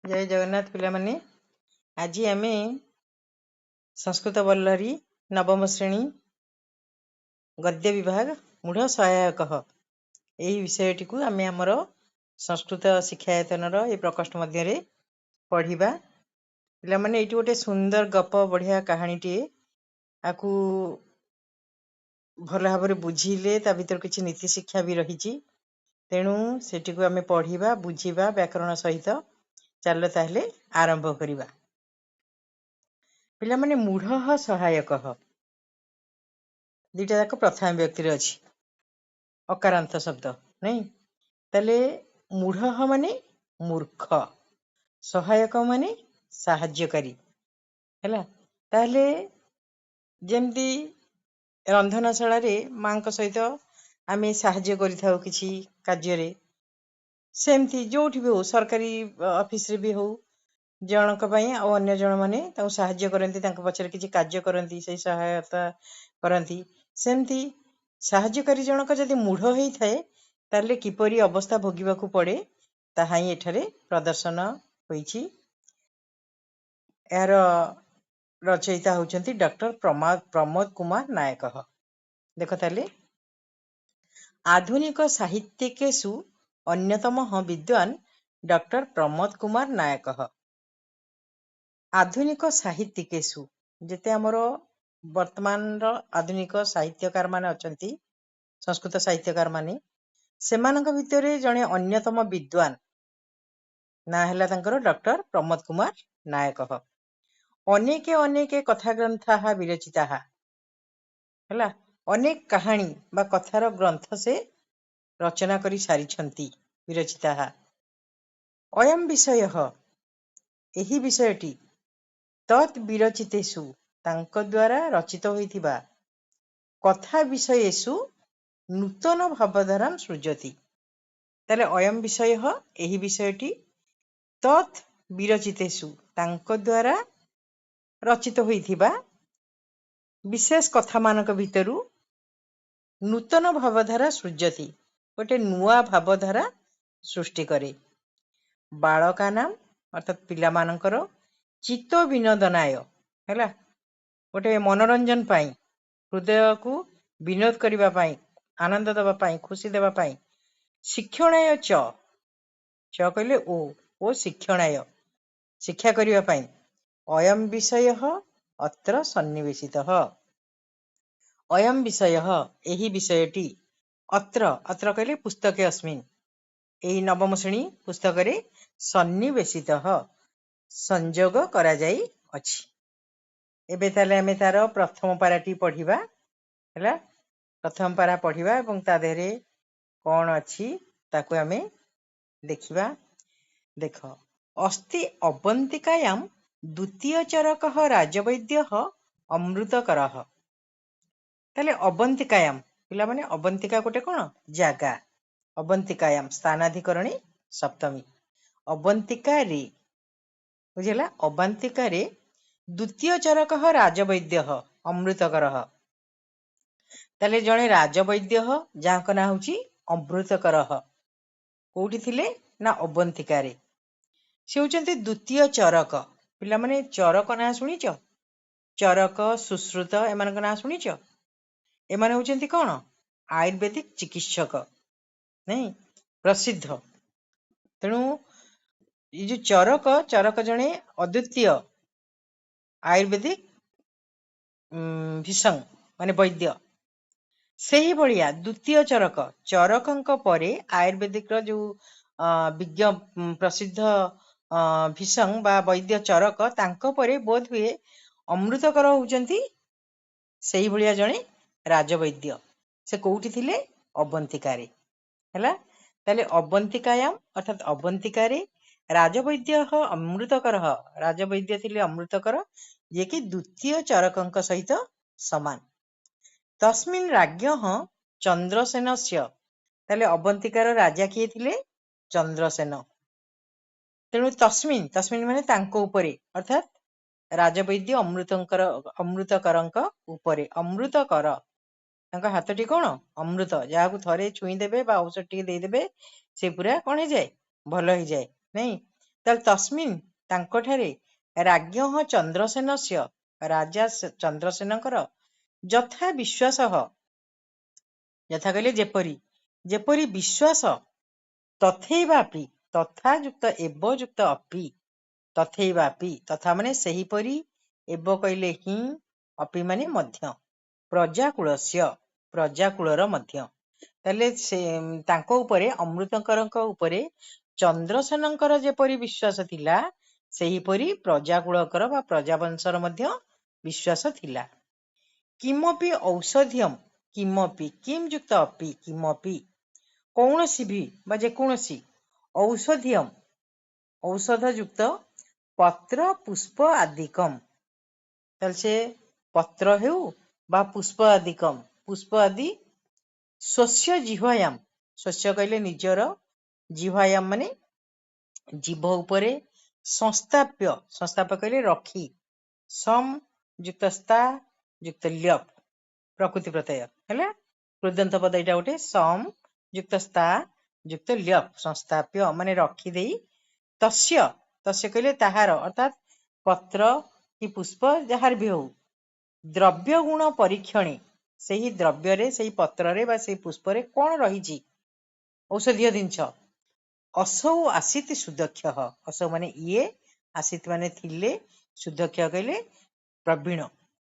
जय जगन्नाथ पिलामाने आज आम संस्कृत बल्लरी नवम श्रेणी गद्य विभाग मूढ़ सहायक यही विषयटी को आम आमर संस्कृत शिक्षायतन ये प्रकोष्ठ मध्य पढ़ा पिलामाने ये गोटे सुंदर गप बढ़िया कहानीटे आपको भल भाव बुझिले ता भीतर किसी नीति शिक्षा भी रही तेणु सेटी को आम पढ़ा बुझा व्याकरण सहित चल ताहले आरंभ करिबा पिला माने मूढ़ सहायक दुईटा जाक प्रथम व्यक्ति अच्छी अकारांत शब्द नहीं ताले मूढ़ माने मूर्ख सहायक माने साहाय्यकारी हैला ताले जेमती रंधनशाला रे मां सहित आम साहाय्य करिथाउ किछि कार्य सेमती जोठी भी हो सरकारी ऑफिस रे भी हो जनक अन्य जन मैंने साहाय्य करती पचर किसी कार्य करती से सहायता करती सेमती साहाय्यकारी जनक जदि मूढ़ होता है ताले किपरि अवस्था भोगवाक पड़े ताहा ही एठारे प्रदर्शन होइछि। यार रचयिता होउछंती डॉक्टर प्रमोद कुमार नायक। देख ताले आधुनिक साहित्यिकेषु अन्यतम विद्वान डॉक्टर प्रमोद कुमार नायक। आधुनिक साहित्यिकेषु जेते आमर वर्तमान आधुनिक साहित्यकार माने अछंती संस्कृत साहित्यकार माने सेमानक भितरे जने अन्यतम विद्वान ना हैला तांकर डॉक्टर प्रमोद कुमार नायक। अनेके अनेके कथा ग्रंथा विरचिता हैला अनेक कहानी बा कथार ग्रंथ से रचना करी सारिछंती विरचिता। अयम विषय एही विषयटी तत् विरचितेषु तांक द्वारा रचित होइथिबा कथा विषयेषु नूतन भावधारा सृजति। ताले अयम विषय एही विषयटी तत् विरचितेषु तांक द्वारा रचित होइथिबा विशेष कथा मानक भितरु नूतन भावधारा सृजति गोटे नुआ भावधारा सृष्टि करे। बालका नाम अर्थात पिला मानकर चित्त विनोदनाय हैला गोटे मनोरंजन पाई हृदय को विनोद करबा पाई आनंद देबा पाई खुशी देबा पाई शिक्षणाय च कहले ओ शिक्षणाय शिक्षा करबा पाई अयम विषय अत्र सन्निवेशितः। अयम विषय एही विषयटी अत्र अत्र कहले पुस्तके अस्मिन् एही नवम श्रेणी पुस्तक रे सन्निवेशितः संयोग करा जाई अछि। एबे ताले आमे तार प्रथम पाराटी पढ़िबा हैला प्रथम पारा पढ़िबा एवं ता देहरे कोन अछि ताकू आमे देखिबा। देख अस्ति अवंतिकायाम द्वितीय चरकः राजवैद्यः अमृतकरः। ताले अवंतिकायाम पिला माने अवंतिका गोटे कोन जागा अवंतिकायाम स्थानाधिकरणी सप्तमी अवंतिका रे बुझला अवंतिका रे द्वितीय चरकः राजवैद्यः अमृतकरः। ताले जणे राजवैद्य जाक ना होची अमृतकरः कोठी थिले ना अवंतिका रे से होचंती द्वितीय चरक। पिला माने चरक ना सुनिच चरक सुश्रुत एमानक ना सुनिच एमाने होचंती कोन आयुर्वेदिक चिकित्सक नहीं प्रसिद्ध। तेणु ये जो चरक चरक जणे अद्वितीय आयुर्वेदिक भीषण माने वैद्य से ही भलिया द्वितीय चरक चरकंक परे आयुर्वेदिक जो विज्ञ प्रसिद्ध भीषण बा वैद्य चरक तांको परे बोध हुए अमृतकर होचंती सेही भलिया जणे राजवैद्य से कोठी थिले अवंतिका रे हैला। ताले अवंतिकायाम अर्थात अवंतिका रे राजवैद्य अमृतकर राजवैद्य थिले अमृतकर जे कि द्वितीय चरकंक सहित समान। तस्मिन् राज्ञः चंद्रसेनस्य ताले अवंतिकार राजा किए थिले चंद्रसेन। तेणु तस्मिन् तस्मिन् माने तांको उपरे अर्थात राजवैद्य अमृतकरंक उपरे अमृतकर तांका हाथटी कोन अमृत जहाकू थरे छुई देबे बा औषध टिके दे देबे से पूरा कोन हो जाए भल हो जाए नहीं ତାହେଲେ ତସ୍ମିନ୍ ତାଙ୍କଠାରେ ରାଜ୍ञଃ ଚନ୍ଦ୍ରସେନସ୍ୟ ରାଜା ଚନ୍ଦ୍ରସେନଙ୍କର ଯଥା ବିଶ୍ୱାସଃ ଯଥା କହିଲେ ଯେପରି ଯେପରି ବିଶ୍ୱାସ ତଥୈବାପି ତଥା ଯୁକ୍ତ ଏବ ଯୁକ୍ତ ଅପି ତଥୈବାପି ତଥା ମାନେ ସେହିପରି ଏବ କହିଲେ ହିଁ ଅପି ମାନେ ମଧ୍ୟ ପ୍ରଜାକୁଳସ୍ୟ ପ୍ରଜାକୁଳର ମଧ୍ୟ। ତାହେଲେ ସେ ତାଙ୍କ ଉପରେ ଅମୃତଙ୍କରଙ୍କ ଉପରେ ଚନ୍ଦ୍ରସେନଙ୍କର ଯେପରି ବିଶ୍ୱାସ ଥିଲା ସେହିପରି ପ୍ରଜାକୁଳକର ବା ପ୍ରଜାବଂଶର ମଧ୍ୟ ବିଶ୍ୱାସ ଥିଲା। କିମପି ଔଷଧ୍ୟମ୍ କିମପି କିମ୍ ଯୁକ୍ତ ଅପି କିମପି କୌଣସି ବି ବା ଯେକୌଣସି ଔଷଧ୍ୟମ୍ ଔଷଧ ଯୁକ୍ତ ପତ୍ର ପୁଷ୍ପ ଆଦିକମ୍ ତାହେଲେ ସେ ପତ୍ର ହେଉ ବା ପୁଷ୍ପ ଆଦିକମ୍ ପୁଷ୍ପ ଆଦି ସ୍ୱସ୍ୟ ଜିହ୍ୱାୟାମ୍ ସ୍ୱସ୍ୟ କହିଲେ ନିଜର ଜିହ୍ୱାୟାମ୍ ମାନେ ଜିଭ ଉପରେ ସଂସ୍ଥାପ୍ୟ ସଂସ୍ଥାପ୍ୟ କହିଲେ ରଖି ସମ୍ ଯୁକ୍ତ ସ୍ଥା ଯୁକ୍ତ ଲ୍ୟପ୍ ପ୍ରକୃତି ପ୍ରତ୍ୟୟ ହେଲା କୃଦନ୍ତ ପଦ ଏଇଟା ଗୋଟେ ସମ୍ ଯୁକ୍ତ ସ୍ଥା ଯୁକ୍ତ ଲ୍ୟପ୍ ସଂସ୍ଥାପ୍ୟ ମାନେ ରଖିଦେଇ ତସ୍ୟ ତସ୍ୟ କହିଲେ ତାହାର ଅର୍ଥାତ୍ ପତ୍ର କି ପୁଷ୍ପ ଯାହାର ବି ହଉ ଦ୍ରବ୍ୟ ଗୁଣ ପରୀକ୍ଷଣେ ସେହି ଦ୍ରବ୍ୟରେ ସେଇ ପତ୍ରରେ ବା ସେଇ ପୁଷ୍ପରେ କଣ ରହିଛି ଔଷଧୀୟ ଜିନିଷ ଅସౌ ଆସିତି ସୁଦକ୍ଷ ଅସౌ ମାନେ ଇଏ ଆସିତି ମାନେ ଥିଲେ ସୁଦକ୍ଷ କହିଲେ ପ୍ରବୀଣ।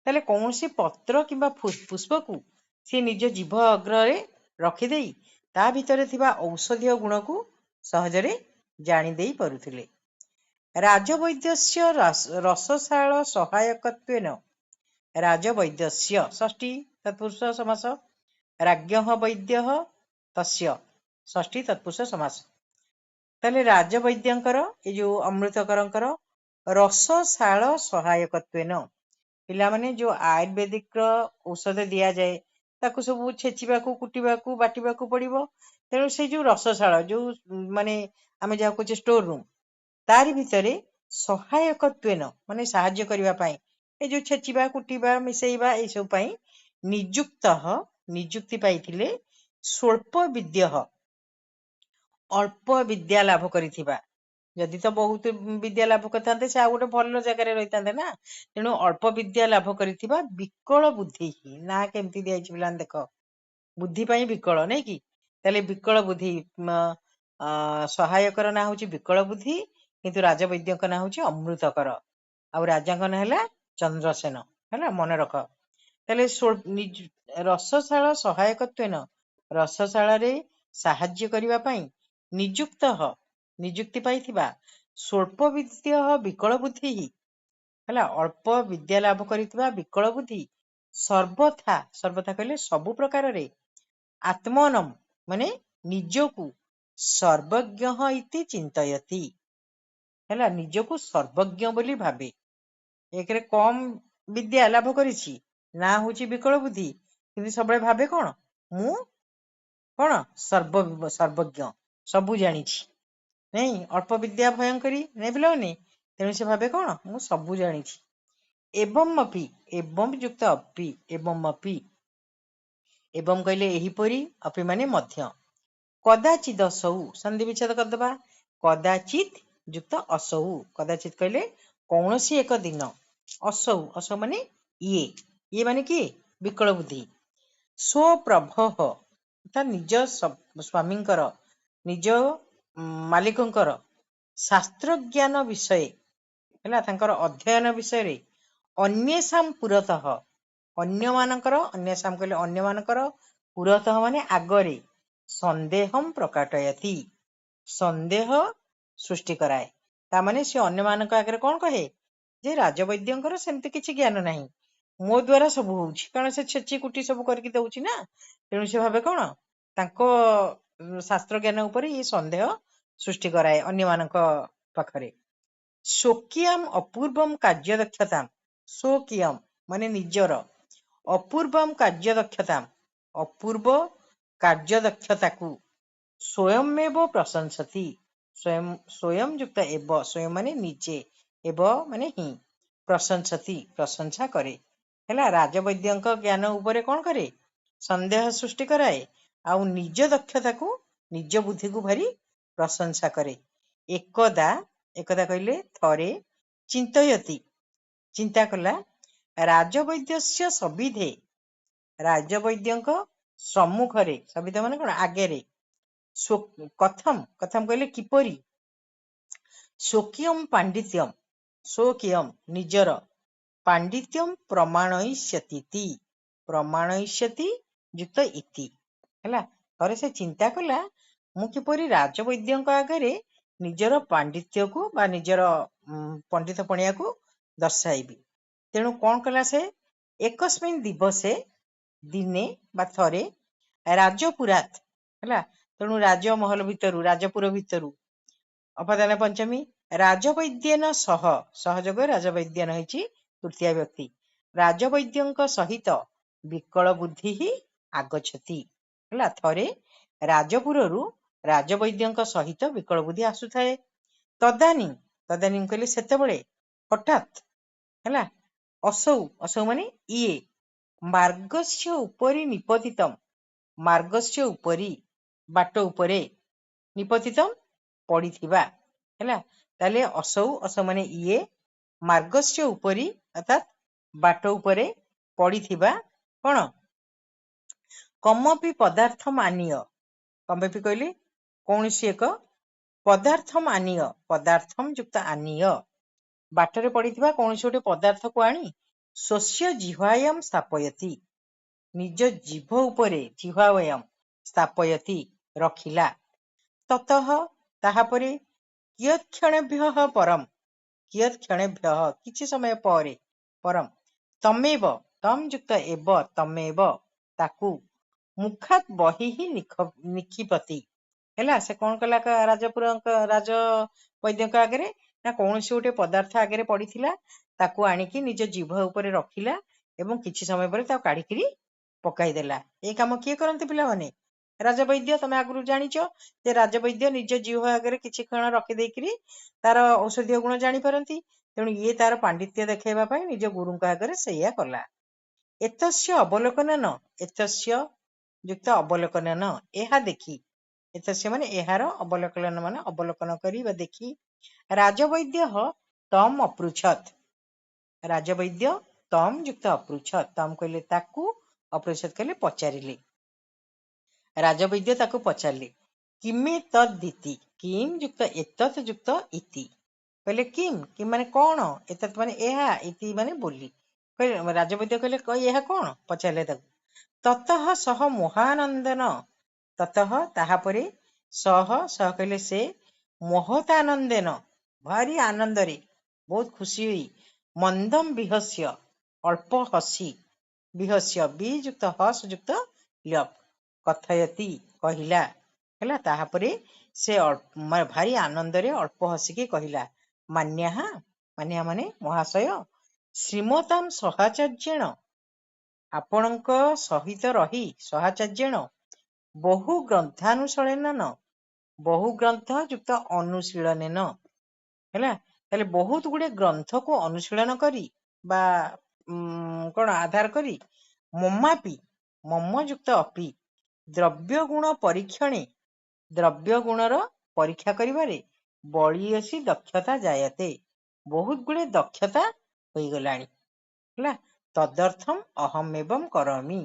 ତାହେଲେ କୌଣସି ପତ୍ର କିମ୍ବା ପୁଷ୍ପକୁ ସେ ନିଜ ଜିଭ ଅଗ୍ରରେ ରଖିଦେଇ ତା ଭିତରେ ଥିବା ଔଷଧୀୟ ଗୁଣକୁ ସହଜରେ ଜାଣି ଦେଇ ପାରୁଥିଲେ। ରାଜବୈଦ୍ୟସ୍ୟ ରସଶାଳ ସହାୟକତ୍ୱେନ ରାଜବୈଦ୍ୟସ୍ୟ ଷଷ୍ଠୀ ତତ୍ପୁରୁଷ ସମାସ ରାଜ୍ञଃ ବୈଦ୍ୟଃ ତସ୍ୟ ଷଷ୍ଠୀ ତତ୍ପୁରୁଷ ସମାସ। ତାହେଲେ ରାଜବୈଦ୍ୟଙ୍କର ଏ ଯୋଉ ଅମୃତକରଙ୍କର ରସଶାଳ ସହାୟକତ୍ୱେନ ପିଲାମାନେ ଯୋଉ ଆୟୁର୍ବେଦିକ ର ଔଷଧ ଦିଆଯାଏ ତାକୁ ସବୁ ଛେଚିବାକୁ କୁଟିବାକୁ ବାଟିବାକୁ ପଡିବ ତେଣୁ ସେଇ ଯୋଉ ରସଶାଳ ଯୋଉ ମାନେ ଆମେ ଯାହା କହୁଛେ ଷ୍ଟୋର ରୁମ୍ ତାରି ଭିତରେ ସହାୟକତ୍ୱେନ ମାନେ ସାହାଯ୍ୟ କରିବା ପାଇଁ ଏ ଯୋଉ ଛେଚିବା କୁଟିବା ମିଶେଇବା ଏଇସବୁ ପାଇଁ ନିଯୁକ୍ତି ପାଇଥିଲେ ସ୍ୱଳ୍ପ ବିଦ୍ୟଃ ଅଳ୍ପ ବିଦ୍ୟା ଲାଭ କରିଥିବା ଯଦି ତ ବହୁତ ବିଦ୍ୟା ଲାଭ କରିଥାନ୍ତେ ସେ ଆଉ ଗୋଟେ ଭଲ ଜାଗାରେ ରହିଥାନ୍ତେ ନା ତେଣୁ ଅଳ୍ପ ବିଦ୍ୟା ଲାଭ କରିଥିବା ବିକଳ ବୁଦ୍ଧି ନା କେମିତି ଦିଆଯାଇଛି ପିଲାମାନେ ଦେଖ ବୁଦ୍ଧି ପାଇଁ ବିକଳ ନାଇଁ କି ତାହେଲେ ବିକଳ ବୁଦ୍ଧି ସହାୟକର ନାଁ ହଉଛି ବିକଳ ବୁଦ୍ଧି କିନ୍ତୁ ରାଜବୈଦ୍ୟଙ୍କ ନାଁ ହଉଛି ଅମୃତକର ଆଉ ରାଜାଙ୍କ ନାଁ ହେଲା ଚନ୍ଦ୍ରସେନ ହେଲା ମନେ ରଖ। ତାହେଲେ ରସଶାଳ ସହାୟକତ୍ୱେନ ରସଶାଳାରେ ସାହାଯ୍ୟ କରିବା ପାଇଁ ନିଯୁକ୍ତି ପାଇଥିବା ସ୍ୱଳ୍ପ ବିଦ୍ୟ ବିକଳ ବୁଦ୍ଧି ହେଲା ଅଳ୍ପ ବିଦ୍ୟା ଲାଭ କରିଥିବା ବିକଳ ବୁଦ୍ଧି ସର୍ବଥା କହିଲେ ସବୁ ପ୍ରକାରରେ ଆତ୍ମନମ୍ ମାନେ ନିଜକୁ ସର୍ବଜ୍ଞ ଇତି ଚିନ୍ତୟତି ହେଲା ନିଜକୁ ସର୍ବଜ୍ଞ ବୋଲି ଭାବେ ଏକରେ କମ ବିଦ୍ୟା ଲାଭ କରିଛି ନା ହଉଛି ବିକଳ ବୁଦ୍ଧି କିନ୍ତୁ ସବୁବେଳେ ଭାବେ କଣ ମୁଁ କଣ ସର୍ବଜ୍ଞ ସବୁ ଜାଣିଛି ନାଇଁ ଅଳ୍ପ ବିଦ୍ୟା ଭୟଙ୍କରୀ ନାଇଁ ପିଲାମାନେ ତେଣୁ ସେ ଭାବେ କଣ ମୁଁ ସବୁ ଜାଣିଛି ଏବଂ ଯୁକ୍ତ ଅପି ଏବଂ କହିଲେ ଏହିପରି ଅପି ମାନେ ମଧ୍ୟ କଦାଚିତ୍ ଅସୌ ସନ୍ଧି ବିଚ୍ଛେଦ କରିଦବା କଦାଚିତ୍ ଯୁକ୍ତ ଅସୌ କଦାଚିତ୍ କହିଲେ କୌଣସି ଏକ ଦିନ ଅସୌ ମାନେ ଇଏ ମାନେ କିଏ ବିକଳ ବୁଦ୍ଧି ସ୍ୱପ୍ରଭଃ ଅର୍ଥାତ୍ ନିଜ ସ୍ୱାମୀଙ୍କର ନିଜ ମାଲିକଙ୍କର ଶାସ୍ତ୍ର ଜ୍ଞାନ ବିଷୟ ହେଲା ତାଙ୍କର ଅଧ୍ୟୟନ ବିଷୟରେ ଅନ୍ୟେଷାଂ ପୁରତଃ ଅନ୍ୟମାନଙ୍କର ପୁରତଃ ମାନେ ଆଗରେ ସନ୍ଦେହମ୍ ପ୍ରକାଟୟତି ସନ୍ଦେହ ସୃଷ୍ଟି କରାଏ ତାମାନେ ସେ ଅନ୍ୟମାନଙ୍କ ଆଗରେ କଣ କହେ ଯେ ରାଜବୈଦ୍ୟଙ୍କର ସେମିତି କିଛି ଜ୍ଞାନ ନାହିଁ ମୋ ଦ୍ଵାରା ସବୁ ହଉଛି କାରଣ ସେ ଛେଚି କୁଟି ସବୁ କରିକି ଦଉଛି ନା ତେଣୁ ସେ ଭାବେ କଣ ତାଙ୍କ ଶାସ୍ତ୍ର ଜ୍ଞାନ ଉପରେ ଇଏ ସନ୍ଦେହ ସୃଷ୍ଟି କରାଏ ଅନ୍ୟମାନଙ୍କ ପାଖରେ ସ୍ୱକୀୟମ୍ ଅପୂର୍ବମ୍ କାର୍ଯ୍ୟଦକ୍ଷତାମ୍ ସ୍ୱକୀୟମ୍ ମାନେ ନିଜର ଅପୂର୍ବମ୍ କାର୍ଯ୍ୟଦକ୍ଷତାମ୍ ଅପୂର୍ବ କାର୍ଯ୍ୟଦକ୍ଷତାକୁ ସ୍ୱୟମେବ ପ୍ରଶଂସତି ସ୍ୱୟଂ ଯୁକ୍ତ ଏବ ସ୍ୱୟଂ ମାନେ ନିଜେ ଏବ ମାନେ ହିଁ ପ୍ରଶଂସା କରେ ହେଲା ରାଜବୈଦ୍ୟଙ୍କ ଜ୍ଞାନ ଉପରେ କଣ କରେ ସନ୍ଦେହ ସୃଷ୍ଟି କରାଏ ଆଉ ନିଜ ଦକ୍ଷତାକୁ ନିଜ ବୁଦ୍ଧିକୁ ଭାରି ପ୍ରଶଂସା କରେ ଏକଦା एकथा कहले थरे चिन्तयति चिंता कला राजवैद्यस्य सविधे राजवैद्यंक सम्मुखरे सविधे माने कोन आगेरे कथम कथम कहले किपरि स्वकीयम पांडित्यम स्वकीयम निजर पांडित्यम प्रमाणयिष्यति प्रमाणयिष्यति युक्त इति हैला थरे से चिंता कला मु किपरि राजवैद्यंक आगरे निजर पांडित्य को बा निजर पंडित पणिया को दर्शाइबी तेणु कौन कला से एकस्मिन दिवसे दिने बा थरे राजपुरात हैला तेणु राजमहल भितरु राजपुर भितरु अपादान पंचमी राजवैद्यन सह सहयोग राजवैद्यन होइछि तृतीय व्यक्ति राजवैद्यंक सहित विकल बुद्धि ही आगछति हैला थरे राजपुररु राजवैद्यंक सहित विकल बुद्धि आसुथाए तदानी तदानी कहले सेतेबेले हठात हैला असौ असौ माने इए मार्गस्य उपरि निपतितम मार्गस्य उपरि बाट उपरे निपतितम पड़िथिबा हैला ताले असौ असौ माने इए मार्गस्य उपरि अर्थात बाट उपरे पड़िथिबा कोन कमपि पदार्थ मानिय कमपि कहली कौनसी एक पदार्थ मानिय पदार्थम युक्त आनीय बाटरे पड़िथिबा कौनसी गोटे पदार्थ को आनी स्वस्य जिह्वायाम स्थापयति निज जिह्व उपरे जिह्वायाम स्थापयति रखिला ततः ताहापरे कियत् क्षणेभ्यः परम कियत् क्षणेभ्यः किछि समय परे परम तमेव तम युक्त एव तमेव ताकू मुखात बही ही निक्षिपति हैला से कौन कला राजपुर राज वैद्य आगे ना कौन से गोटे पदार्थ आगे पड़ीथिला ताकू आनिकी निज जिह्व उपरे रखिला एवं किछि समय पर ताकू काढिकरी पकाई देला ए काम किए करंती पिला माने राजवैद्य तमे आगु जानिच जे राजवैद्य निज जिह्व आगे किछि क्षण रखि देकरी तार औषधीय गुण जानि परंती तेणु ये तार पांडित्य देखेबा पई निज गुरुंक आगे सैया कला एतस्य अवलोकनन एतस्य युक्त अवलोकनन एहा देखी एतस्य माने एहार अवलोकन माने अवलोकन करी बा देखी राजवैद्य तम अपृछत राजवैद्य तम युक्त अपृछत तम कहले ताकू अपृछत कहले पचारिले राजवैद्य ताकू पचारिले किमे तद्दिति किम युक्त एतत् युक्त इति कहले किम माने कौन एतत् माने एहा इति माने बोली कहले राजवैद्य कहले एहा कौन पचारिले ताकू ततः सह महानंदन ततः ताहापरे सह सह कहले से महत आनंदेन भारी आनंदरे बहुत खुशी हुई मंदम विहस्य अल्प हसी विहस्य बीजुक्त हस युक्त लप कथयति कहिला हैला ताहापरे से भारी आनंदरे अल्प हसिकी कहिला मान्याहा मान्या माने महाशय श्रीमताम सहाचार्येण आपणक सहित रही सहाचार्येण बहु ग्रंथानुशीलनेन बहु ग्रंथ युक्त अनुशीलनेन हैला ताले बहुत गुडे ग्रंथ को अनुशीलन करी बा कोन आधार करी मम्मापि मम युक्त अपि द्रव्य गुण परीक्षणे द्रव्य गुणर परीक्षा करिबारे बळीयसी दक्षता जायते बहुत गुडे दक्षता होई गलानी हैला तदर्थम अहम एवं करोमि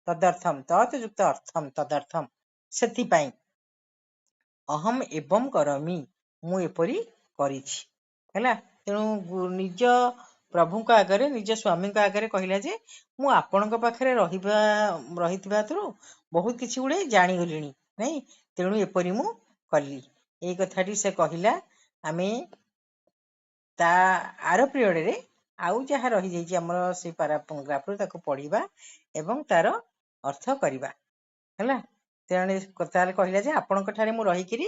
तदर्थम तत् युक्त अर्थम तदर्थम सेति पाई अहम एवं करोमि मु एपरी करिछि हैला तेणु निज प्रभुଙ୍କ आगरे निज स्वामीଙ୍କ आगरे कहिला जे मु आपणଙ୍କ पाखरे रहिथिबा बहुत किछि गुडे जानि गलिनी नै तेणु एपरी मु कली ए कथाटी से कहिला आमे ता आर पिरियड रे आउ जहाँ रही जाइछि हमर से पैराग्राफ रो ताको पढिबा एवं तार अर्थ करिबा हैला तेणे कथाले कहिला जे आपणଙ୍କ ठारे मु रहिकिरी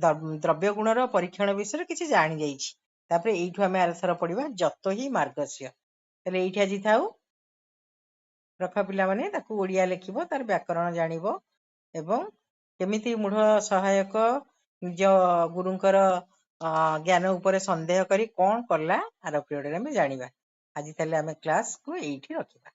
द्रव्य गुणर परीक्षण विषय किछि जानि जाइछि तापरे एइठु आमे आरथर पढिबा जतो ही मार्गस्य तले एइठी आजि थाउ रख पिला माने ताकू ओडिया लेखिबो तार व्याकरण जानिबो एवं केमिति मूढ़ सहायक निज गुरुंकर ज्ञान उपरे संदेह करी कौन कला आर पिरियड रे आमे जानिबा आज ताले आमे क्लास को एइठी रखिबा।